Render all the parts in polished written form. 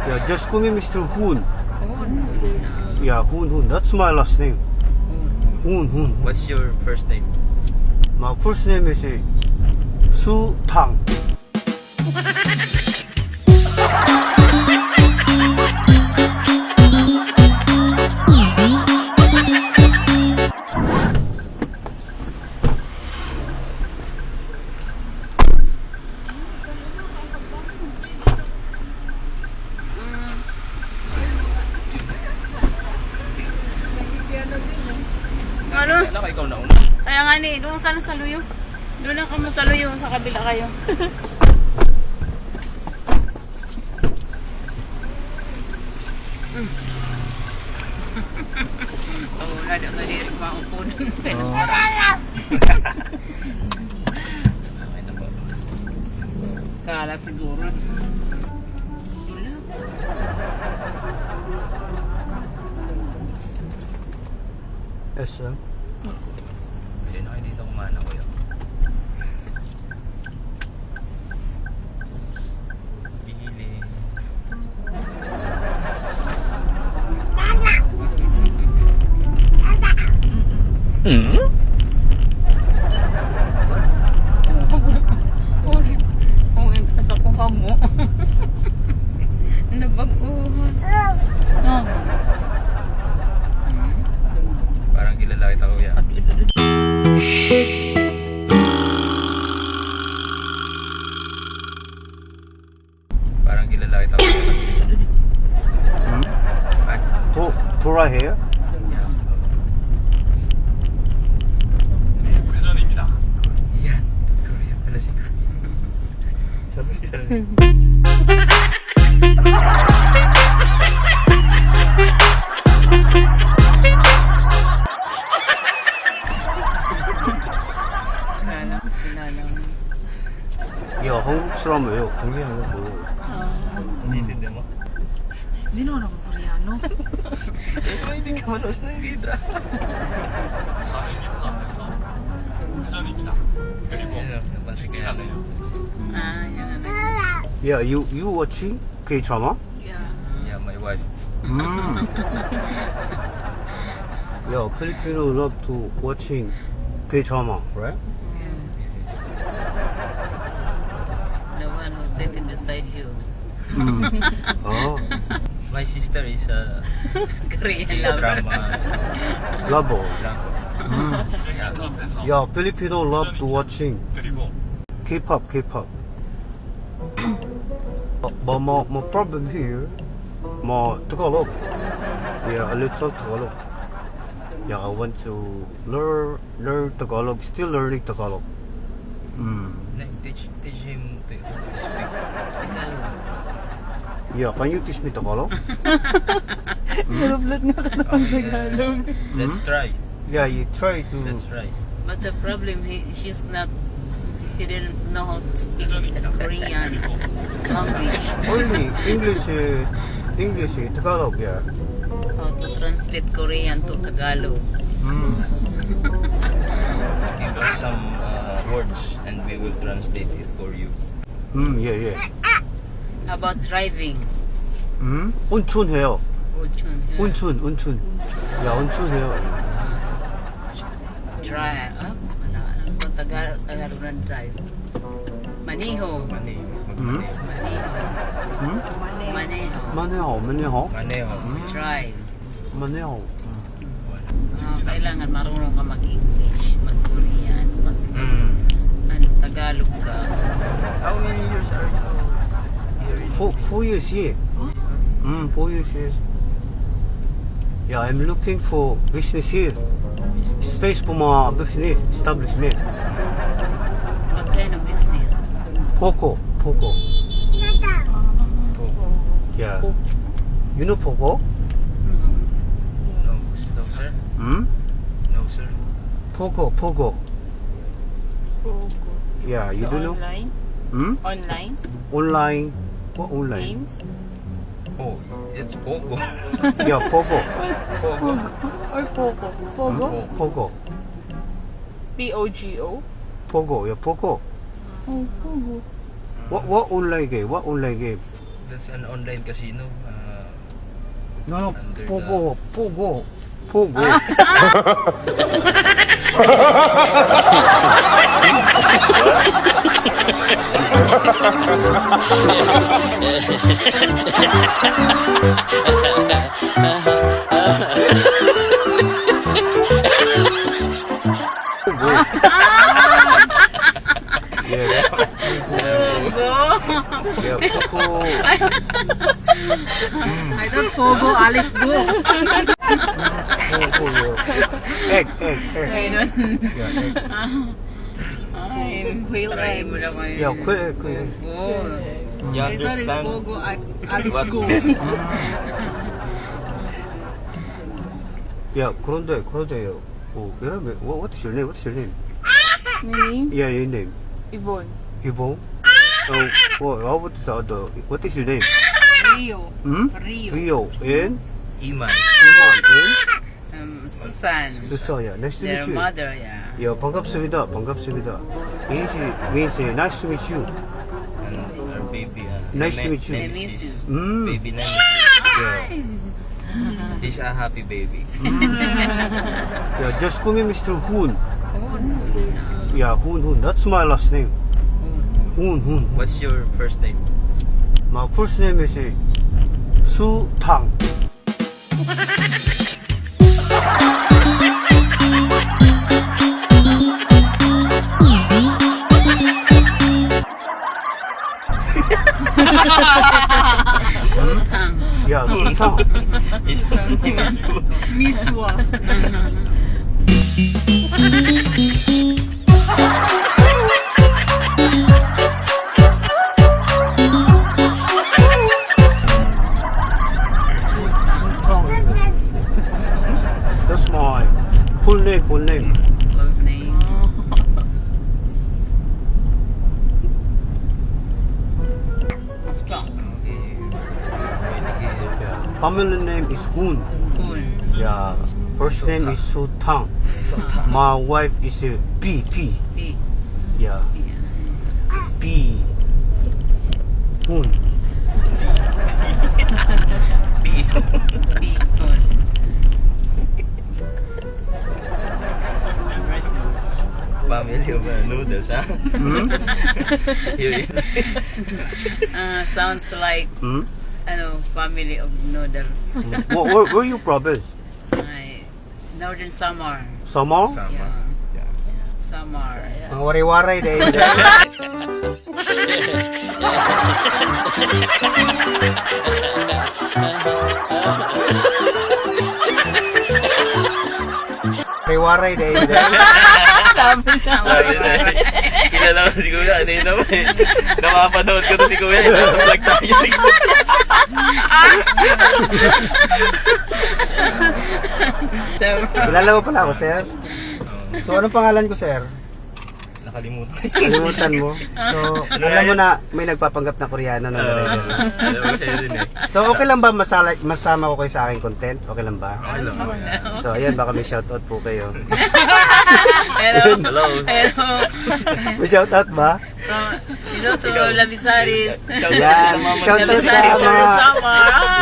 Yeah, just call me Mr. Hoon. Yeah, Hoon. That's my last name. Hoon. What's your first name? My first name is Su Tang. Ano? Alam ka, ikaw na una. Kaya nga ni, doon ka na sa luyo. Doon na ka mo sa luyo, sa kabila kayo. Oh, wala na ka diri maupo dun. Okay na po. Kala siguro. Wala. Yes, sir. Pwede na kayo dito kumana, kuya. Bilis. Uy, sa kuha mo. Nabaguhan. Oh. Parang kilala kita, kuya. Parang kilala kita, kuya. Ay, To right here. yan. Kuya pala si kuya. Sorry. Kilala mo. 야, 한국 사람이에요. 공개하려고. Hindi mo. Hindi naman ako Koreano. Hindi ka manood ng gidra. Ah, yan. Yeah, you watching K-drama? Yeah. Yeah, my wife. Yeah, Filipino love to watching K-drama, right? The one who's sitting beside you. Oh, My sister is a Korean lover. drama. love. Blanco. Yeah, Filipino love to watching K-pop. But my problem here, my Tagalog. Yeah, a little Tagalog. Yeah, I want to learn Tagalog. Still learning Tagalog. Teach him to speak. Yeah, can you teach me Tagalog? Let's try. Yeah, you try to. Let's try. But the problem, she didn't know how to speak Korean language. Only English, Tagalog. Yeah. How to translate Korean to Tagalog. Give us some words and we will translate it for you. Yeah. How about driving? 운전해요. Uchun. 운전. Yeah, 운전해요. Drive. Ano ba Tagalog na drive? Maniho. Maneho. Maniho. Maneho. Drive. Maneho. Kailangan marunong ka mag-English, mag-Korean. Kasi Tagalog ka. How many years are you here in 4 years here. 4 years here. Yeah, I'm looking for business here. Space for my business establishment. What kind of business? Poco. Pogo? Yeah. You know Poco? No, sir. No, sir. Pogo. Yeah, you don't know? Online? Online? Online. What online? Games? Oh, it's Pogo. Yeah, Pogo. Pogo. Or Pogo? Pogo? Pogo. P-O-G-O? Pogo. Yeah, Pogo. Oh, Pogo. What online game? What online game? That's an online casino. No, Under Pogo, Pogo, Pogo. Yeah, Pogo. yeah, Pogo. I thought Pogo, Alice go. Pogo, yeah. Egg. I don't. Yeah, egg. Ay, Whale try mo eggs. lang kayo. Yeah, quick. You I thought it's understand? Pogo, Alice What? go. Yeah, 그런데, yeah, what is your name? My name? Yeah, your name. Yvonne. Yvonne? What is the other? What is your name? Rio. Hmm? Rio. Rio and Iman. Iman and Susan. Susan. Yeah, nice to Their meet you. mother, yeah. Yeah, 반갑습니다. Means nice to meet you. And our baby. Nice to meet you. Nemesis. Baby Nemesis. Yeah. He's a happy baby. Yeah, just call me Mr. Hoon. Yeah, Hoon. That's my last name. Hoon. What's your first name? My first name is Su Tang. Sutang. Yeah, Su Tang. His name is Miswa. That's my full name. Full name. Yeah. Family name is Hoon. Full. Yeah. First name is Su Tang. Sutang. My wife is B. B. Yeah. B. Hoon. B. Full. family of noodles, huh? Hmm? Sounds like Hmm? family of noodles. Where you province? Ay, Northern Samar. Samar? Sama. Yeah. Samar. Mga waray-waray dahil. Waray-waray dahil. Kilala ko si Kuya. Ano yun naman eh. Napapanood ko to si Kuya. Vlog tayo. Kilala mo pala ako, sir? So, anong pangalan ko, sir? Nakalimutan. Kalimutan mo. So, alam mo na may nagpapanggap na Koreano na driver. Alam ko sa'yo din eh. So, okay lang ba masama ko kayo sa aking content? Okay lang ba? Okay lang. So, ayan, baka may shoutout po kayo. Hello. Hello. Hello. May shoutout ba? To Labisaris. Yan, shoutout sa mga...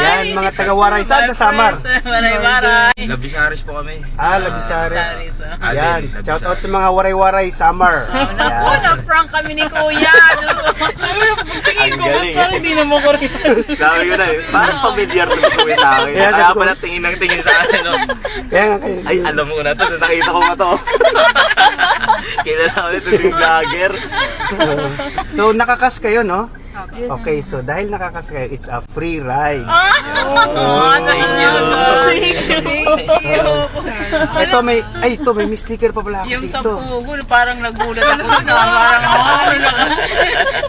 Yan, mga taga-Waray. Saan sa Samar? Waray-waray. Labisaris po kami. Labisares. Saris. Yan, shoutout sa mga Waray-Waray Samar. Naku, na-prank kami ni Kuya. Ang galing. Parang hindi naman ko rin. Sabi ko na eh. Parang familiar to si Kuya sa akin. Kaya sabi Kaya ko- pala tingin ng tingin sa akin. No? Kaya nga kayo. Ay, alam mo na to. So, nakita ko nga to. Kilala ko nito yung vlogger. So, nakakas kayo, no? Okay, so dahil nakakas kayo, it's a free ride. Thank you. Ito may may sticker pa pala ako Yung sa dito. Pugo, parang nagulat ako. Parang,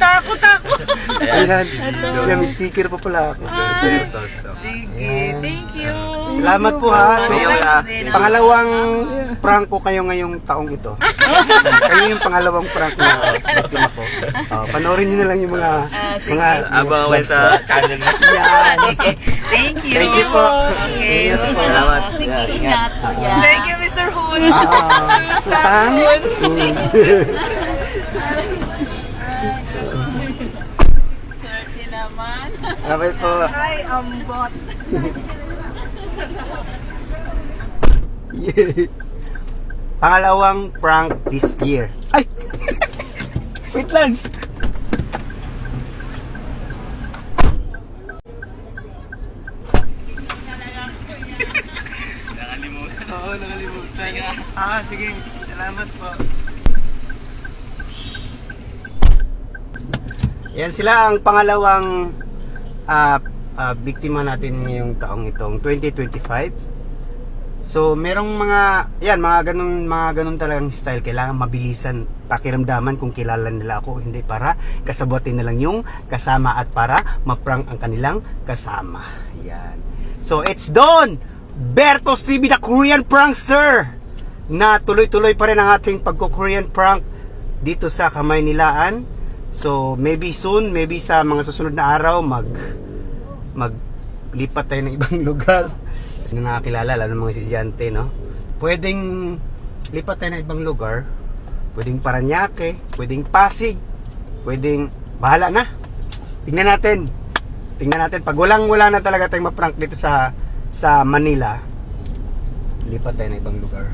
takot. Ayan, yan, may sticker pa pala ako. Sige, thank you. Salamat po ha. So, Sige, pangalawang prank ko kayo ngayong taong ito. Kayo yung pangalawang prank na biktima ko. Panoorin niyo na lang yung mga Abang away sa channel mo. Yan. Okay, thank you. Thank you po. Okay. Salamat. Sige, ingat kuya. Thank you, Mr. Hoon. Sultan. Swerte naman. Bye po. Hi, bot. Yeah. Pangalawang prank this year. Ay! Wait lang! Nakalimutan. Oo, nakalimutan. Sige. Salamat po. Yan sila ang pangalawang biktima natin ngayong taong itong 2025. So, merong mga ganun talagang style. Kailangan mabilisan pakiramdaman kung kilala nila ako o hindi para kasabutin na lang yung kasama at para maprank ang kanilang kasama. Yan. So, it's done! Bertos TV, the Korean prankster! Na tuloy-tuloy pa rin ang ating pagko-Korean prank dito sa Kamaynilaan. So, maybe soon, maybe sa mga susunod na araw, maglipat tayo ng ibang lugar. Kasi nakakilala, lalo ng mga estudyante, no? Pwedeng lipat tayo ng ibang lugar. Pwedeng Paranaque, pwedeng Pasig, pwedeng, bahala na. Tingnan natin. Pag wala na talaga tayong ma-prank dito sa Manila, lipat tayo ng ibang lugar.